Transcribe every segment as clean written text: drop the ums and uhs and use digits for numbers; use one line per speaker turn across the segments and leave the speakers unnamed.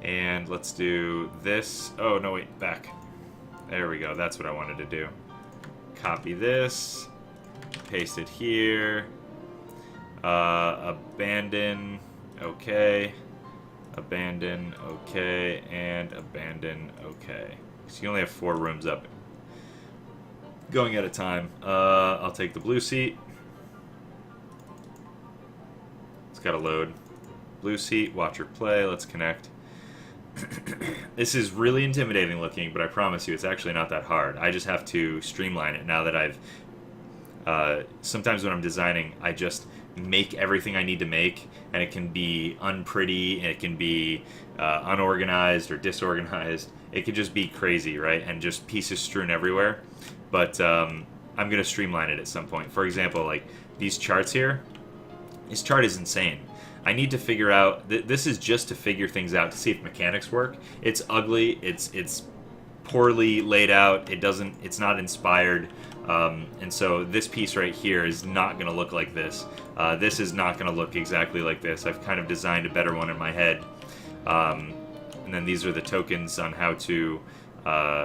And let's do this. Oh, no, wait, back. There we go. That's what I wanted to do. Copy this. Paste it here. Abandon. Okay. Abandon. Okay. And abandon. Okay. So you only have 4 rooms up. Going at a time. I'll take the blue seat. It's got to load. Blue seat. Watch her play. Let's connect. This is really intimidating looking, but I promise you it's actually not that hard. I just have to streamline it now that I've... sometimes when I'm designing, I just make everything I need to make, and it can be unpretty, and it can be unorganized or disorganized. It could just be crazy, right? And just pieces strewn everywhere. But I'm going to streamline it at some point. For example, like these charts here, this chart is insane. I need to figure out, this is just to figure things out, to see if mechanics work. It's ugly, it's poorly laid out, it's not inspired, and so this piece right here is not going to look like this. This is not going to look exactly like this. I've kind of designed a better one in my head. And then these are the tokens on how to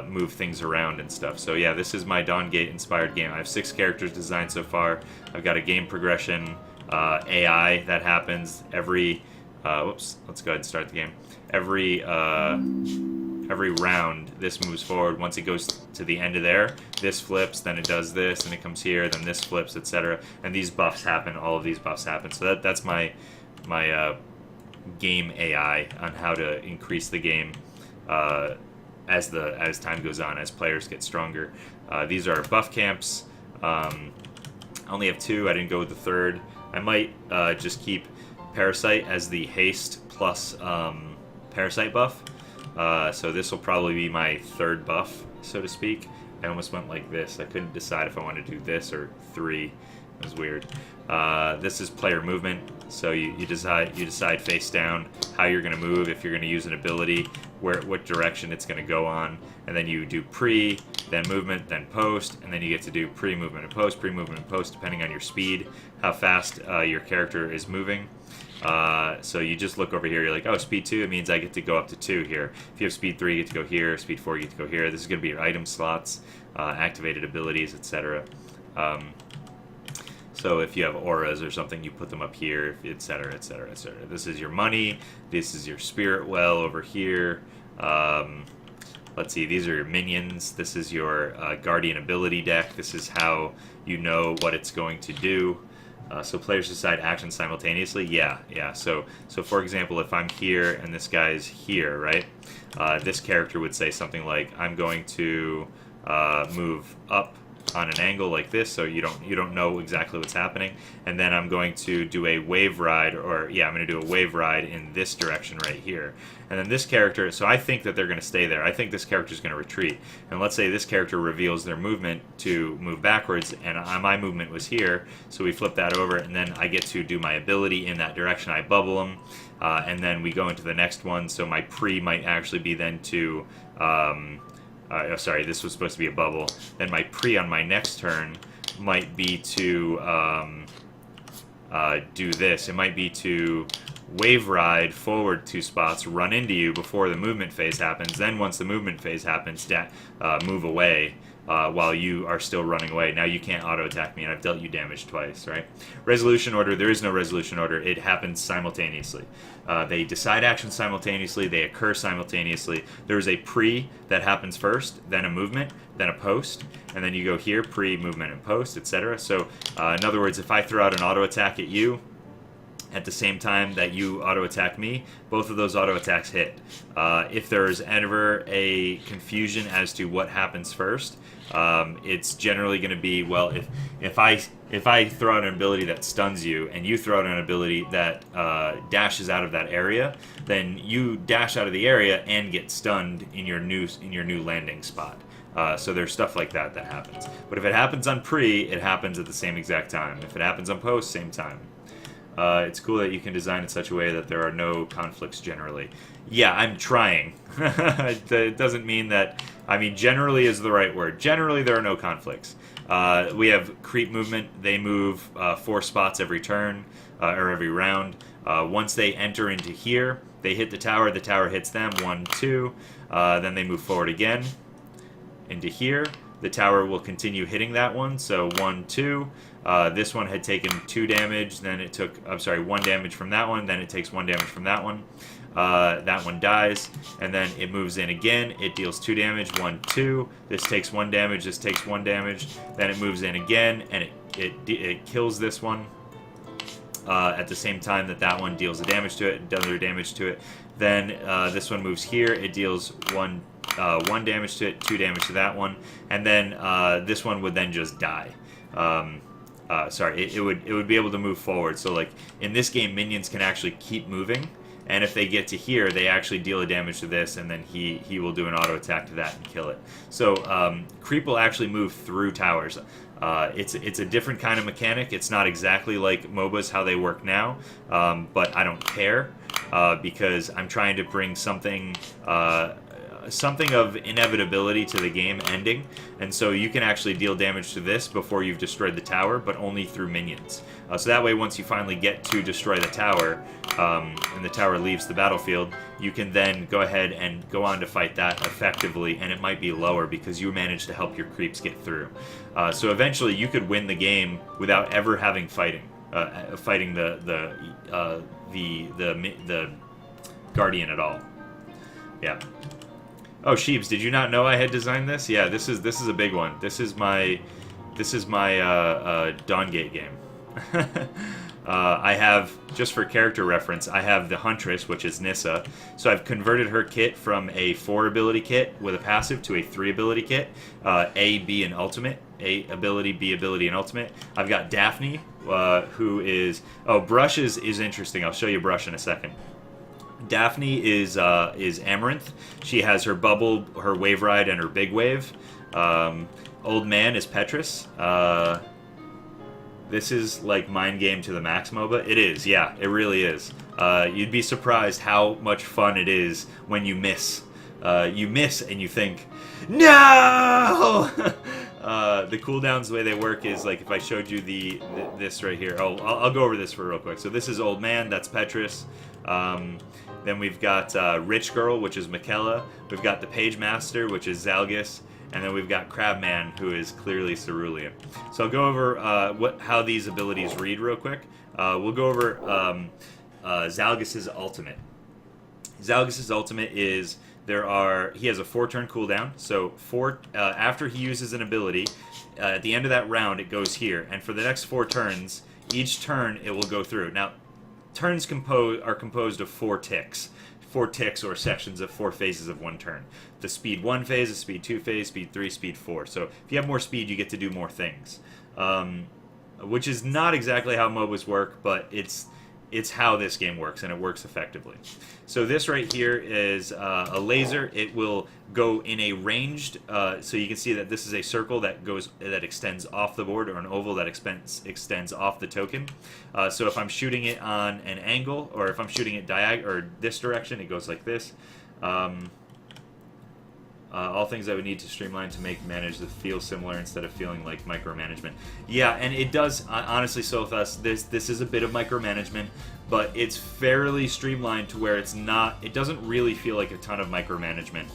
move things around and stuff. So yeah, this is my Duskgate inspired game. I have 6 characters designed so far. I've got a game progression, AI that happens every whoops, let's go ahead and start the game. Every round this moves forward. Once it goes to the end of there, this flips, then it does this, and it comes here, then this flips, etc. And these buffs happen, all of these buffs happen. So that's my game AI on how to increase the game as time goes on, as players get stronger. These are buff camps. I only have 2. I didn't go with the 3rd. I might just keep Parasite as the haste plus Parasite buff. So this will probably be my 3rd buff, so to speak. I almost went like this. I couldn't decide if I wanted to do this or 3. It was weird. This is player movement. So you decide face down how you're going to move, if you're going to use an ability, what direction it's going to go on, and then you do pre, then movement, then post, and then you get to do pre-movement and post, depending on your speed, how fast your character is moving. So you just look over here, you're like, oh, speed 2, it means I get to go up to 2 here. If you have speed 3, you get to go here, speed 4, you get to go here. This is going to be your item slots, activated abilities, etc. So if you have auras or something, you put them up here, etc., etc., etc. This is your money. This is your spirit well over here. Let's see, these are your minions. This is your guardian ability deck. This is how you know what it's going to do. So players decide actions simultaneously. Yeah. So for example, if I'm here and this guy's here, right? This character would say something like, "I'm going to move up on an angle like this, so you don't know exactly what's happening, and then I'm going to do a wave ride, or yeah, I'm going to do a wave ride in this direction right here." And then this character, so I think that they're going to stay there. I think this character is going to retreat. And let's say this character reveals their movement to move backwards, and my movement was here, so we flip that over, and then I get to do my ability in that direction. I bubble them, and then we go into the next one. So my pre might actually be then to sorry, this was supposed to be a bubble. Then my pre on my next turn might be to do this. It might be to wave ride forward 2 spots, run into you before the movement phase happens. Then once the movement phase happens, move away while you are still running away. Now you can't auto-attack me, and I've dealt you damage twice, right? Resolution order, there is no resolution order. It happens simultaneously. They decide actions simultaneously. They occur simultaneously. There's a pre that happens first, then a movement, then a post, and then you go here, pre, movement, and post, etc. So in other words, if I throw out an auto-attack at you, at the same time that you auto-attack me, both of those auto-attacks hit. If there's ever a confusion as to what happens first, it's generally going to be, well, if I throw out an ability that stuns you, and you throw out an ability that dashes out of that area, then you dash out of the area and get stunned in your new landing spot. So there's stuff like that happens. But if it happens on pre, it happens at the same exact time. If it happens on post, same time. It's cool that you can design in such a way that there are no conflicts generally. Yeah, I'm trying. It doesn't mean that... I mean, generally is the right word. Generally, there are no conflicts. We have creep movement. They move 4 spots every turn, or every round. Once they enter into here, they hit the tower hits them, 1, 2, then they move forward again into here. The tower will continue hitting that one, so 1, 2. This one had taken 2 damage, then it took, 1 damage from that one, then it takes 1 damage from that one. That one dies, and then it moves in again. It deals 2 damage, 1, 2. This takes 1 damage, this takes 1 damage. Then it moves in again, and it kills this one. At the same time that one deals the damage to it, does other damage to it. Then this one moves here. It deals 1 damage to it, 2 damage to that one, and then this one would then just die. It would be able to move forward. So like in this game, minions can actually keep moving, and if they get to here, they actually deal a damage to this, and then he will do an auto attack to that and kill it. So creep will actually move through towers. It's a different kind of mechanic. It's not exactly like MOBAs how they work now, but I don't care because I'm trying to bring something of inevitability to the game ending, and so you can actually deal damage to this before you've destroyed the tower, but only through minions. So that way, once you finally get to destroy the tower, and the tower leaves the battlefield, you can then go ahead and go on to fight that effectively, and it might be lower because you managed to help your creeps get through. So eventually, you could win the game without ever having fighting the Guardian at all. Yeah. Oh, Sheebs, did you not know I had designed this? Yeah, this is a big one. This is my Duskgate game. I have, just for character reference, I have the Huntress, which is Nissa. So I've converted her kit from a 4 ability kit with a passive to a 3 ability kit. A, B, and ultimate. A ability, B ability, and ultimate. I've got Daphne, who is... Oh, Brush is interesting. I'll show you Brush in a second. Daphne is Amaranth. She has her bubble, her wave ride, and her big wave. Old Man is Petrus. This is like mind game to the max MOBA. It is, yeah, it really is. You'd be surprised how much fun it is when you miss. You miss and you think, no! The cooldowns, the way they work is like if I showed you this right here. Oh, I'll go over this for real quick. So this is Old Man, that's Petrus. Then we've got Rich Girl, which is Michaela. We've got the Page Master, which is Zalgus. And then we've got Crabman, who is clearly Cerulean. So I'll go over how these abilities read real quick. We'll go over Zalgus's ultimate. Zalgus's ultimate is he has a 4-turn cooldown. So after he uses an ability, at the end of that round, it goes here. And for the next 4 turns, each turn it will go through. Now, turns are composed of 4 ticks. 4 ticks or sections of 4 phases of 1 turn. The speed 1 phase, the speed 2 phase, speed 3, speed 4. So if you have more speed, you get to do more things. Which is not exactly how MOBAs work, but it's how this game works, and it works effectively. So this right here is a laser. It will go in a ranged, so you can see that this is a circle that extends off the board, or an oval that extends off the token. So if I'm shooting it on an angle, or if I'm shooting it or this direction, it goes like this. All things I would need to streamline to manage the feel similar instead of feeling like micromanagement. Yeah, and it does, honestly, so with us, this is a bit of micromanagement, but it's fairly streamlined to where it doesn't really feel like a ton of micromanagement.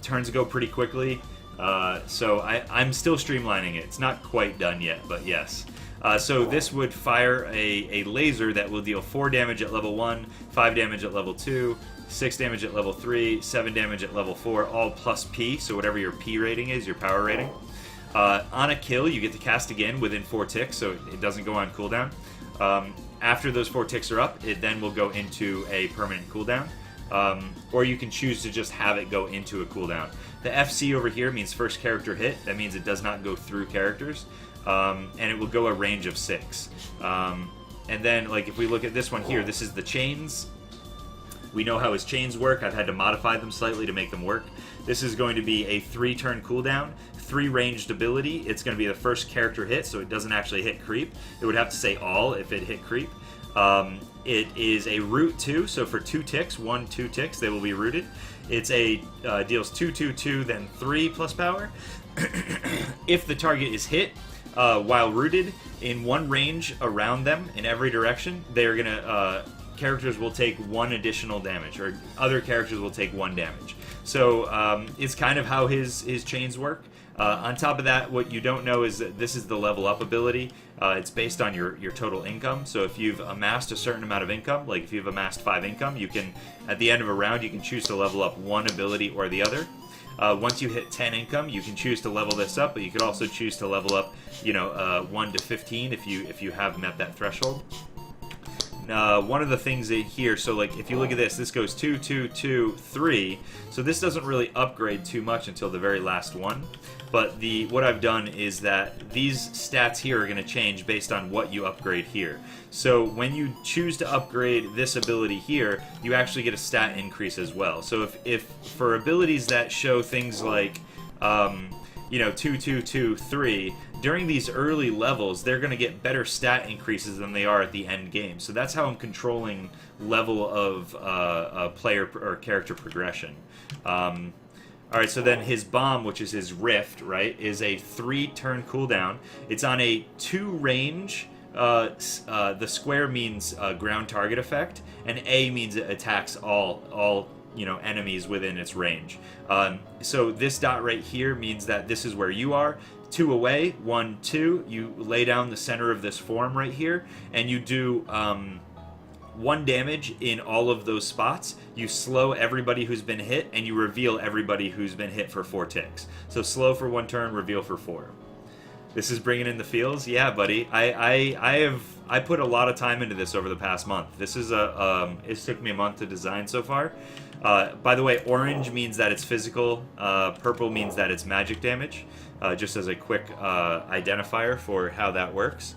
Turns go pretty quickly, so I'm still streamlining it. It's not quite done yet, but yes. So this would fire a laser that will deal 4 damage at level 1, 5 damage at level 2, 6 damage at level 3, 7 damage at level 4, all plus P, so whatever your P rating is, your power rating. On a kill, you get to cast again within 4 ticks, so it doesn't go on cooldown. After those 4 ticks are up, it then will go into a permanent cooldown. Or you can choose to just have it go into a cooldown. The FC over here means first character hit. That means it does not go through characters. And it will go a range of 6. And then, like, if we look at this one here, this is the chains. We know how his chains work. I've had to modify them slightly to make them work. This is going to be a 3-turn cooldown, 3 ranged ability. It's going to be the first character hit, so it doesn't actually hit creep. It would have to say all if it hit creep. It is a root 2, so for 2 ticks, 1, 2 ticks, they will be rooted. It's deals 2, 2, 2, then 3 plus power. If the target is hit, while rooted in one range around them in every direction, they're gonna characters will take 1 additional damage, or other characters will take 1 damage. So it's kind of how his chains work. On top of that, what you don't know is that this is the level up ability. It's based on your total income. So if you've amassed a certain amount of income, like if you've amassed 5 income, you can, at the end of a round, you can choose to level up one ability or the other. Once you hit 10 income, you can choose to level this up, but you could also choose to level up, 1 to 15 if you have met that threshold. One of the things in here, so like if you look at this, this goes 2, 2, 2, 3. So this doesn't really upgrade too much until the very last one. But what I've done is that these stats here are going to change based on what you upgrade here. So when you choose to upgrade this ability here, you actually get a stat increase as well. So if for abilities that show things like 2, 2, 2, 3, during these early levels, they're going to get better stat increases than they are at the end game. So that's how I'm controlling level of player or character progression. Alright, so then his bomb, which is his rift, right, is a 3-turn cooldown. It's on a 2 range. The square means ground target effect, and A means it attacks all enemies within its range. So this dot right here means that this is where you are. 2 away, 1, 2. You lay down the center of this form right here, and you do 1 damage in all of those spots. You slow everybody who's been hit, and you reveal everybody who's been hit for 4 ticks. So slow for 1 turn, reveal for 4. This is bringing in the feels? Yeah, buddy. I put a lot of time into this over the past month. This is it took me a month to design so far. By the way, orange means that it's physical. Purple means that it's magic damage. Just as a quick identifier for how that works.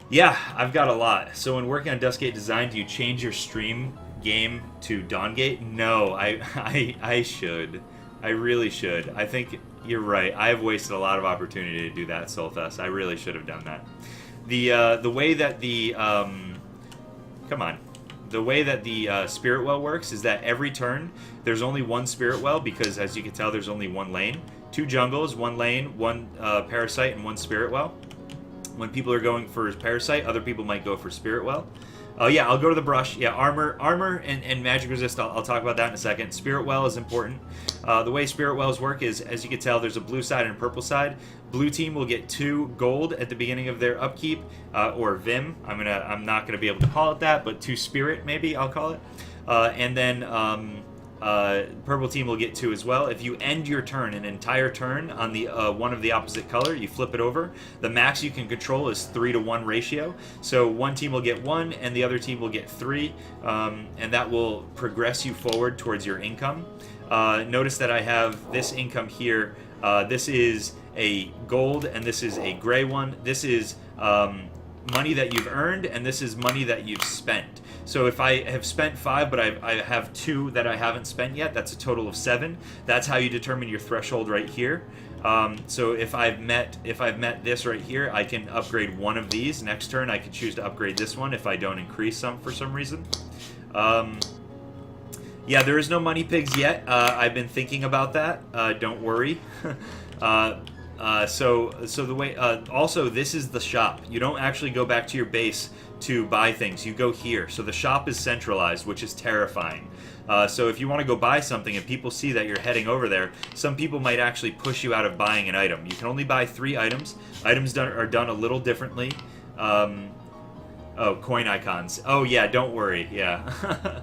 Yeah, I've got a lot. So when working on Duskgate design, do you change your stream game to Dawngate? No, I should. I really should. I think you're right. I've wasted a lot of opportunity to do that, Solthus. I really should have done that. The way that the Spirit Well works is that every turn there's only 1 Spirit Well, because as you can tell there's only 1 lane. 2 jungles, 1 lane, 1 Parasite, and 1 Spirit Well. When people are going for Parasite, other people might go for Spirit Well. Yeah, I'll go to the brush. Yeah, armor and magic resist, I'll talk about that in a second. Spirit Well is important. The way Spirit Wells work is, as you can tell, there's a blue side and a purple side. Blue team will get 2 gold at the beginning of their upkeep, or Vim. I'm not gonna be able to call it that, but 2 spirit maybe I'll call it. And then purple team will get 2 as well. If you end your turn, an entire turn, on the one of the opposite color, you flip it over. The max you can control is 3-to-1 ratio. So one team will get 1, and the other team will get 3, and that will progress you forward towards your income. Notice that I have this income here. This is a gold, and this is a gray one. This is money that you've earned, and this is money that you've spent. So if I have spent 5, but I have 2 that I haven't spent yet, that's a total of 7. That's how you determine your threshold right here. So if I've met this right here, I can upgrade 1 of these. Next turn, I can choose to upgrade this one if I don't increase some for some reason. Yeah, there is no money pigs yet. I've been thinking about that. Don't worry. So the way, also this is the shop. You don't actually go back to your base to buy things. You go here. So the shop is centralized, which is terrifying. So if you want to go buy something and people see that you're heading over there, some people might actually push you out of buying an item. You can only buy 3 items. Items are done a little differently. Oh, coin icons. Oh yeah, don't worry. Yeah.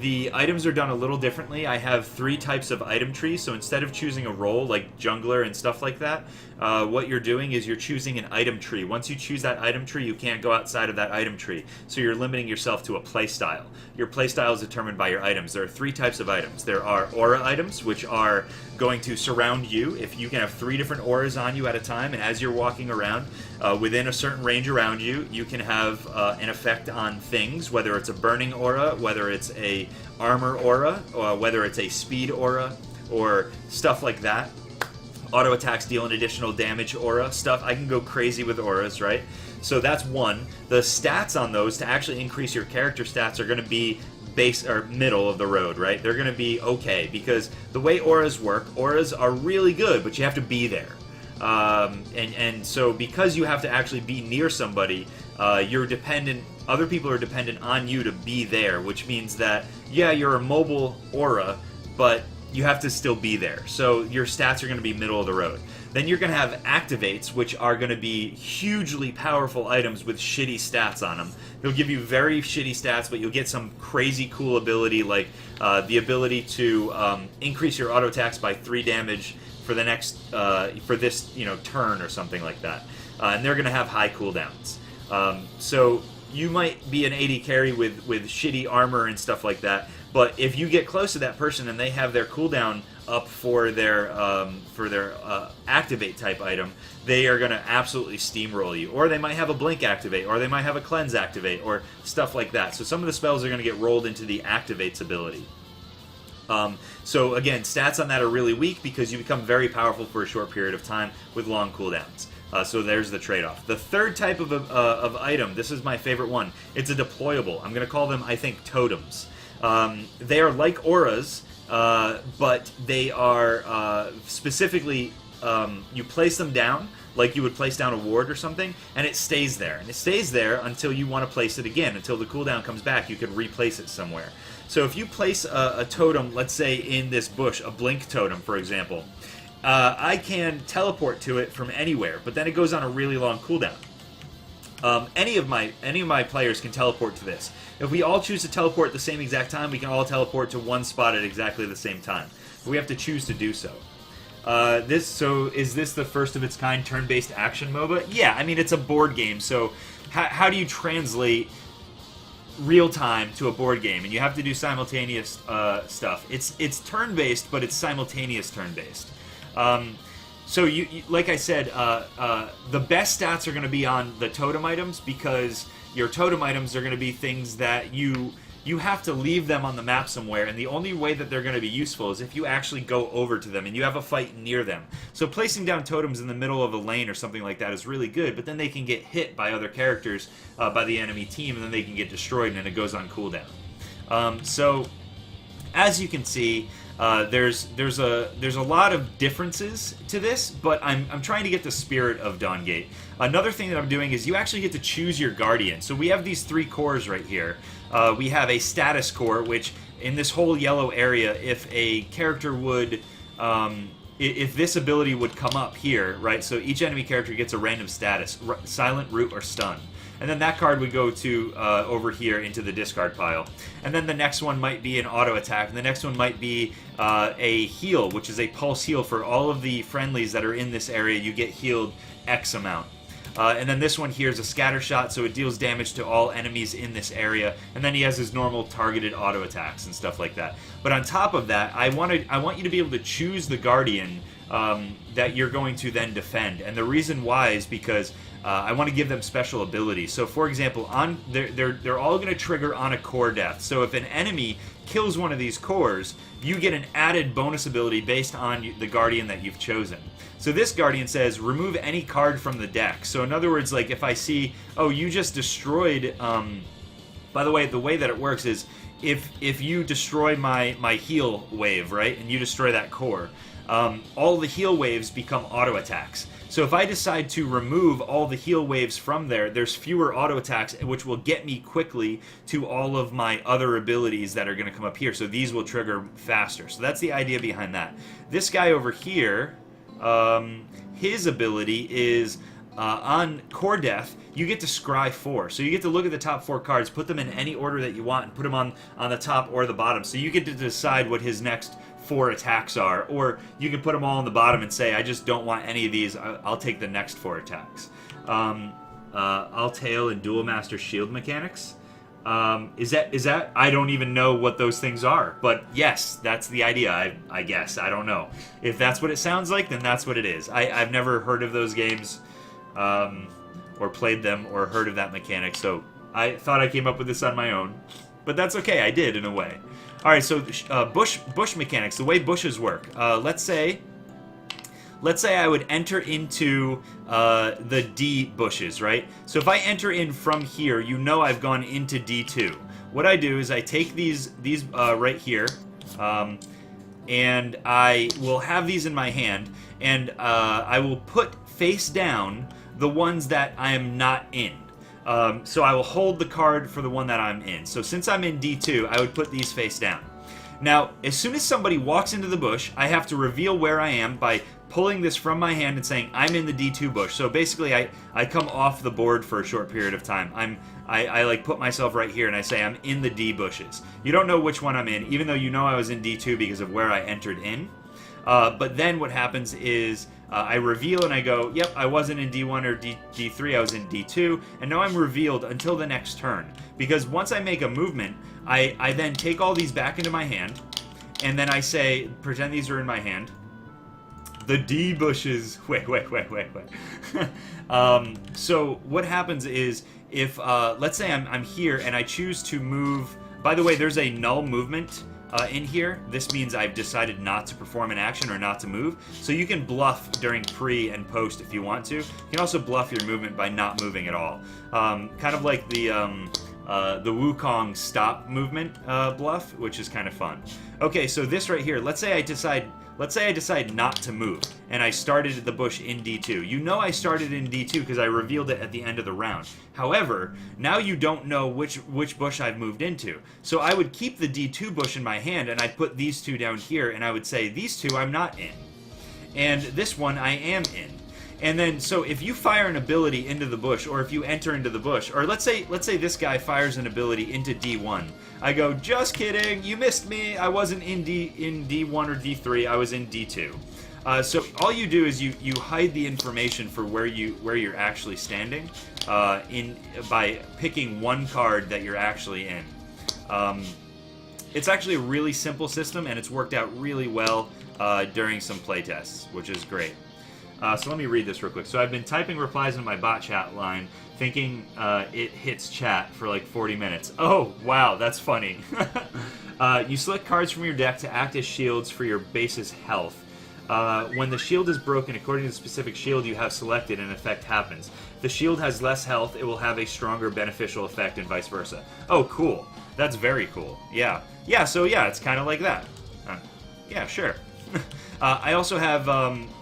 The items are done a little differently. I have 3 types of item trees, so instead of choosing a role like jungler and stuff like that, what you're doing is you're choosing an item tree. Once you choose that item tree, you can't go outside of that item tree, so you're limiting yourself to a playstyle. Your playstyle is determined by your items. There are 3 types of items. There are aura items, which are going to surround you. If you can have 3 different auras on you at a time, and as you're walking around, within a certain range around you, you can have an effect on things, whether it's a burning aura, whether it's a armor aura, or whether it's a speed aura, or stuff like that. Auto attacks deal an additional damage aura stuff. I can go crazy with auras, right? So that's 1. The stats on those to actually increase your character stats are going to be base or middle of the road, right? They're going to be okay, because the way auras work, auras are really good, but you have to be there. And so because you have to actually be near somebody, you're dependent. Other people are dependent on you to be there, which means that yeah, you're a mobile aura, but you have to still be there. So your stats are going to be middle of the road. Then you're going to have activates, which are going to be hugely powerful items with shitty stats on them. They'll give you very shitty stats, but you'll get some crazy cool ability, like the ability to increase your auto attacks by 3 damage for the next for this turn or something like that. And they're going to have high cooldowns. So you might be an AD carry with shitty armor and stuff like that, but if you get close to that person and they have their cooldown up for their activate type item, they are going to absolutely steamroll you. Or they might have a blink activate, or they might have a cleanse activate, or stuff like that. So some of the spells are going to get rolled into the activates ability. So again, stats on that are really weak because you become very powerful for a short period of time with long cooldowns. So there's the trade-off. The third type of item, this is my favorite one. It's a deployable. I'm going to call them, I think, totems. They are like auras, but they are specifically, you place them down like you would place down a ward or something, and it stays there. And it stays there until you want to place it again. Until the cooldown comes back, you can replace it somewhere. So if you place a totem, let's say in this bush, a blink totem, for example, I can teleport to it from anywhere, but then it goes on a really long cooldown. Any of my players can teleport to this. If we all choose to teleport at the same exact time, we can all teleport to one spot at exactly the same time. But we have to choose to do so. So is this the first of its kind turn-based action MOBA? Yeah, I mean, it's a board game, so how do you translate real-time to a board game? And you have to do simultaneous stuff. It's turn-based, but it's simultaneous turn-based. So you like I said, the best stats are going to be on the totem items, because your totem items are going to be things that you have to leave them on the map somewhere, and the only way that they're going to be useful is if you actually go over to them and you have a fight near them. So placing down totems in the middle of a lane or something like that is really good, but then they can get hit by other characters, by the enemy team, and then they can get destroyed, and it goes on cooldown. So as you can see, there's a lot of differences to this, but I'm trying to get the spirit of Duskgate. Another thing that I'm doing is you actually get to choose your guardian. So we have these 3 cores right here. We have a status core, which in this whole yellow area, if a character would, if this ability would come up here, right? So each enemy character gets a random status, silent, root, or stun. And then that card would go to over here into the discard pile. And then the next one might be an auto attack, and the next one might be a heal, which is a pulse heal for all of the friendlies that are in this area. You get healed X amount. And then this one here is a scatter shot, so it deals damage to all enemies in this area. And then he has his normal targeted auto attacks and stuff like that. But on top of that, I want you to be able to choose the guardian that you're going to then defend. And the reason why is because I want to give them special abilities. So, for example, they're all going to trigger on a core death. So if an enemy kills one of these cores, you get an added bonus ability based on the guardian that you've chosen. So this guardian says, remove any card from the deck. So in other words, like if I see, oh, you just destroyed, by the way that it works is, if you destroy my heal wave, right, and you destroy that core, all the heal waves become auto attacks. So if I decide to remove all the heal waves from there, there's fewer auto attacks, which will get me quickly to all of my other abilities that are going to come up here. So these will trigger faster. So that's the idea behind that. This guy over here, his ability is on core death, you get to scry 4. So you get to look at the top 4 cards, put them in any order that you want, and put them on the top or the bottom. So you get to decide what his next 4 attacks are, or you can put them all on the bottom and say, I just don't want any of these, I'll take the next 4 attacks. Altail and Dual Master Shield mechanics. Is that I don't even know what those things are, but yes, that's the idea. I guess I don't know if that's what it sounds like. Then that's what it is. I've never heard of those games, or played them, or heard of that mechanic. So I thought I came up with this on my own, but that's okay. I did in a way. All right. So bush mechanics. The way bushes work. Let's say let's say I would enter into the D bushes, right? So if I enter in from here, you know I've gone into D2. What I do is I take these right here, and I will have these in my hand, and I will put face down the ones that I am not in. So I will hold the card for the one that I'm in. So since I'm in D2, I would put these face down. Now, as soon as somebody walks into the bush, I have to reveal where I am by pulling this from my hand and saying, I'm in the D2 bush. So basically, I come off the board for a short period of time. I like put myself right here and I say I'm in the D bushes. You don't know which one I'm in, even though you know I was in D2 because of where I entered in. But then what happens is I reveal and I go, yep, I wasn't in D1 or D3, I was in D2, and now I'm revealed until the next turn. Because once I make a movement, I then take all these back into my hand, and then I say, pretend these are in my hand. The D bushes. Wait. So what happens is, if let's say I'm here and I choose to move. By the way, there's a null movement in here. This means I've decided not to perform an action or not to move. So you can bluff during pre and post if you want to. You can also bluff your movement by not moving at all. Kind of like the Wukong stop movement bluff, which is kind of fun. Okay, so this right here. Let's say I decide not to move, and I started the bush in D2. You know I started in D2 because I revealed it at the end of the round. However, now you don't know which bush I've moved into. So I would keep the D2 bush in my hand, and I'd put these two down here, and I would say, these two I'm not in. And this one I am in. And then, so if you fire an ability into the bush, or if you enter into the bush, or let's say this guy fires an ability into D1. I go, just kidding, you missed me. I wasn't in D1 or D3. I was in D2. So all you do is you hide the information for where you're actually standing by picking one card that you're actually in. It's actually a really simple system, and it's worked out really well during some playtests, which is great. So let me read this real quick. So I've been typing replies in my bot chat line, thinking it hits chat for like 40 minutes. Oh, wow, that's funny. You select cards from your deck to act as shields for your base's health. When the shield is broken, according to the specific shield you have selected, an effect happens. If the shield has less health, it will have a stronger beneficial effect, and vice versa. Oh, cool. That's very cool. Yeah. Yeah, so yeah, it's kind of like that. Yeah, sure. I also have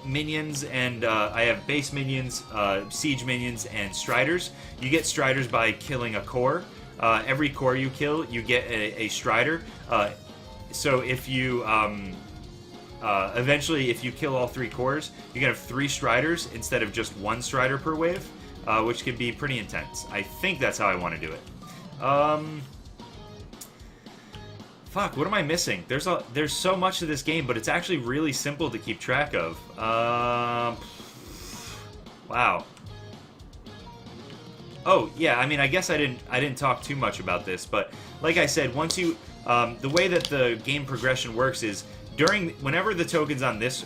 minions, and I have base minions, siege minions, and striders. You get striders by killing a core. Every core you kill, you get a strider. So if you eventually, if you kill all 3 cores, you can have 3 striders instead of just 1 strider per wave, which can be pretty intense. I think that's how I want to do it. Fuck, what am I missing? There's so much to this game, but it's actually really simple to keep track of. Wow. Oh, yeah, I mean, I guess I didn't talk too much about this, but like I said, once you the way that the game progression works is whenever the token's on this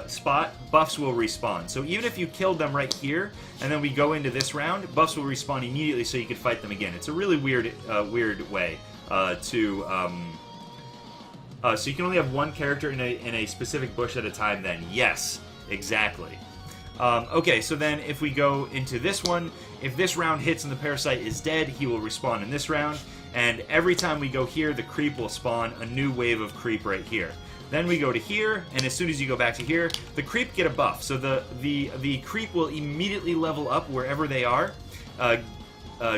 spot, buffs will respawn. So even if you killed them right here, and then we go into this round, buffs will respawn immediately so you can fight them again. It's a really weird way. So you can only have one character in a specific bush at a time then. Yes, exactly. Okay, so then if we go into this one, if this round hits and the parasite is dead, he will respawn in this round. And every time we go here, the creep will spawn a new wave of creep right here. Then we go to here, and as soon as you go back to here, the creep get a buff. So the creep will immediately level up wherever they are.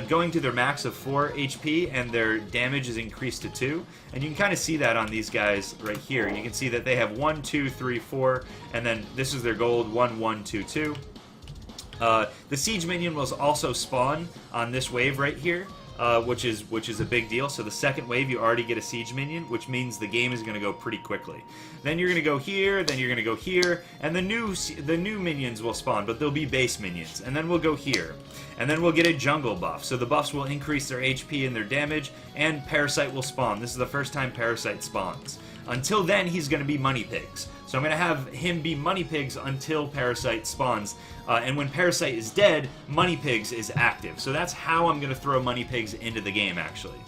Going to their max of 4 HP, and their damage is increased to 2. And you can kind of see that on these guys right here. You can see that they have 1, 2, 3, 4, and then this is their gold, 1, 1, 2, 2. The siege minion will also spawn on this wave right here, which is a big deal. So the second wave, you already get a siege minion, which means the game is going to go pretty quickly. Then you're going to go here, then you're going to go here, and the new minions will spawn, but they'll be base minions. And then we'll go here, and then we'll get a jungle buff. So the buffs will increase their HP and their damage, and Parasite will spawn. This is the first time Parasite spawns. Until then, he's going to be Money Pigs. So I'm going to have him be Money Pigs until Parasite spawns. And when Parasite is dead, Money Pigs is active. So that's how I'm going to throw Money Pigs into the game, actually.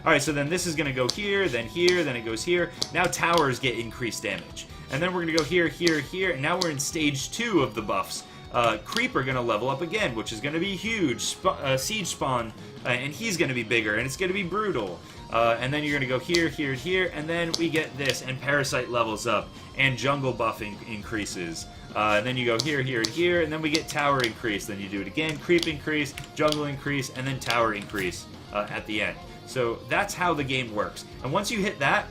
All right, so then this is going to go here, then it goes here. Now towers get increased damage. And then we're going to go here, here, here, and now we're in stage 2 of the buffs. Creep are going to level up again, which is going to be huge. Siege spawn, and he's going to be bigger, and it's going to be brutal. And then you're going to go here, here, here, and then we get this, and Parasite levels up, and Jungle buffing increases. And then you go here, here, and here, and then we get Tower increase. Then you do it again, Creep increase, Jungle increase, and then Tower increase at the end. So that's how the game works. And once you hit that,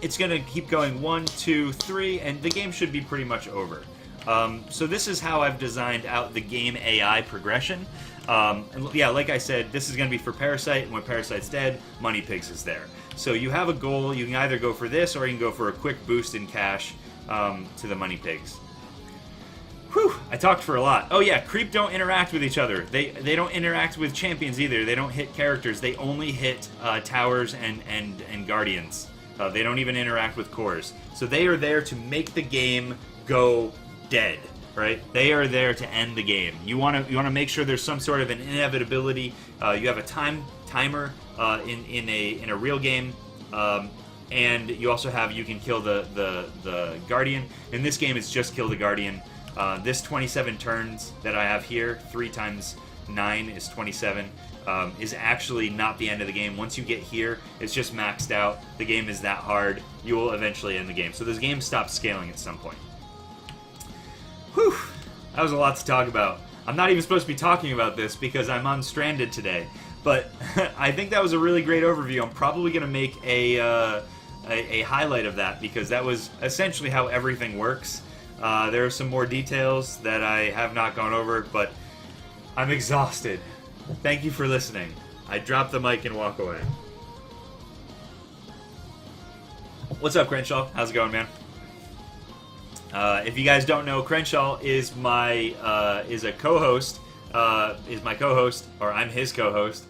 it's going to keep going 1, 2, 3, and the game should be pretty much over. So this is how I've designed out the game AI progression. And yeah, like I said, this is going to be for Parasite, and when Parasite's dead, Money Pigs is there. So you have a goal, you can either go for this, or you can go for a quick boost in cash to the Money Pigs. Whew, I talked for a lot. Oh yeah, Creep don't interact with each other. They don't interact with champions either. They don't hit characters. They only hit towers and guardians. They don't even interact with cores. So they are there to make the game go dead, right? They are there to end the game. You want to make sure there's some sort of an inevitability. You have a timer in a real game, and you also have you can kill the guardian. In this game, it's just kill the guardian. This 27 turns that I have here, 3 times 9 is 27. Is actually not the end of the game. Once you get here, it's just maxed out. The game is that hard. You will eventually end the game. So this game stops scaling at some point. Whew, that was a lot to talk about. I'm not even supposed to be talking about this because I'm unstranded today. But I think that was a really great overview. I'm probably going to make a highlight of that because that was essentially how everything works. There are some more details that I have not gone over, but I'm exhausted. Thank you for listening. I drop the mic and walk away. What's up, Crenshaw? How's it going, man? If you guys don't know, Crenshaw is my co-host. Is my co-host, or I'm his co-host.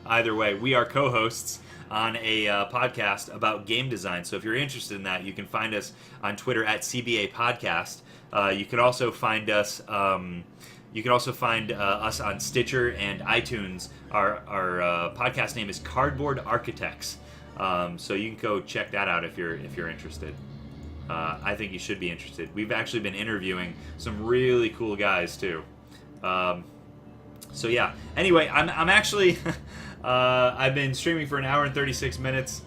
Either way, we are co-hosts on a podcast about game design. So if you're interested in that, you can find us on Twitter at CBA Podcast. You can also find us. You can also find us on Stitcher and iTunes. Our podcast name is Cardboard Architects. So you can go check that out if you're interested. I think you should be interested. We've actually been interviewing some really cool guys too. So yeah. Anyway, I'm actually I've been streaming for an hour and 36 minutes.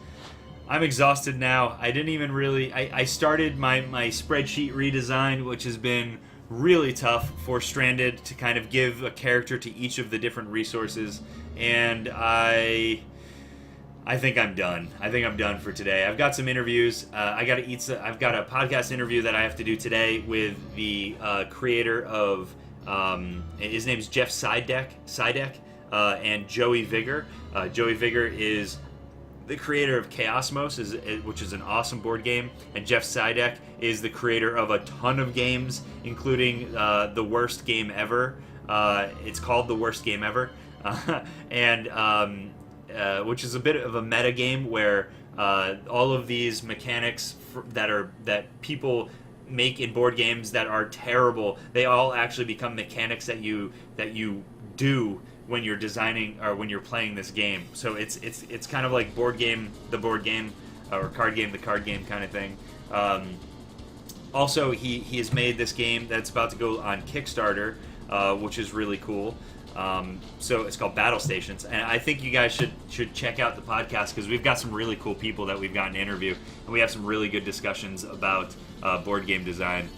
I'm exhausted now. I didn't even really. I started my spreadsheet redesign, which has been really tough for Stranded to kind of give a character to each of the different resources, and I think I'm done. I think I'm done for today. I've got some interviews. I've got a podcast interview that I have to do today with the creator of his name's Jeff Sidek, and Joey Vigor. Joey Vigor is the creator of Chaosmos, which is an awesome board game, and Jeff Sidek is the creator of a ton of games, including The Worst Game Ever. It's called The Worst Game Ever, and which is a bit of a meta game where all of these mechanics that people make in board games that are terrible, they all actually become mechanics that you do when you're designing or when you're playing this game. So it's kind of like board game, the board game, or card game, the card game kind of thing. Also, he has made this game that's about to go on Kickstarter, which is really cool. So it's called Battle Stations, and I think you guys should check out the podcast because we've got some really cool people that we've gotten to interview, and we have some really good discussions about board game design.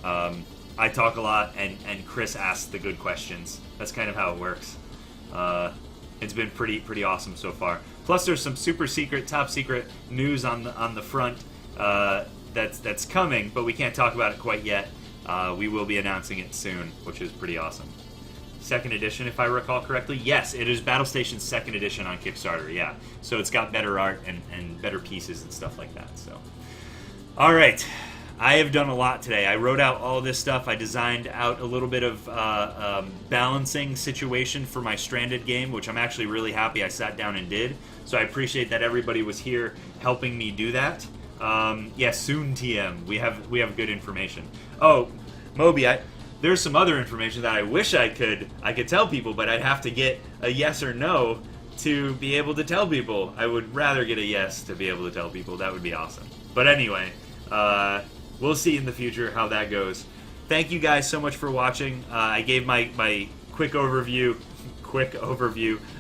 I talk a lot, and Chris asks the good questions. That's kind of how it works. It's been pretty awesome so far. Plus, there's some super secret, top secret news on the front that's coming, but we can't talk about it quite yet. We will be announcing it soon, which is pretty awesome. Second edition, if I recall correctly. Yes, it is Battle Station's second edition on Kickstarter, yeah. So it's got better art and better pieces and stuff like that. So, all right. I have done a lot today. I wrote out all this stuff. I designed out a little bit of balancing situation for my Stranded game, which I'm actually really happy I sat down and did. So I appreciate that everybody was here helping me do that. Yeah, soon TM. We have good information. Oh, Moby, there's some other information that I wish I could tell people, but I'd have to get a yes or no to be able to tell people. I would rather get a yes to be able to tell people. That would be awesome. But anyway, we'll see in the future how that goes. Thank you guys so much for watching. I gave my quick overview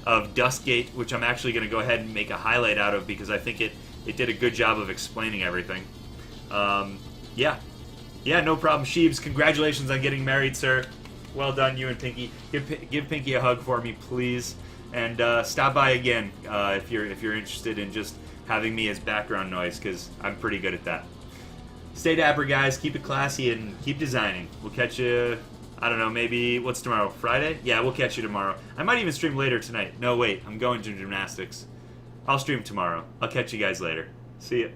of Duskgate, which I'm actually going to go ahead and make a highlight out of because I think it did a good job of explaining everything. Yeah, no problem. Sheebs, congratulations on getting married, sir. Well done, you and Pinky. Give Pinky a hug for me, please. And stop by again if you're interested in just having me as background noise, because I'm pretty good at that. Stay dapper, guys. Keep it classy and keep designing. We'll catch you, I don't know, maybe, what's tomorrow? Friday? Yeah, we'll catch you tomorrow. I might even stream later tonight. No, wait, I'm going to gymnastics. I'll stream tomorrow. I'll catch you guys later. See ya.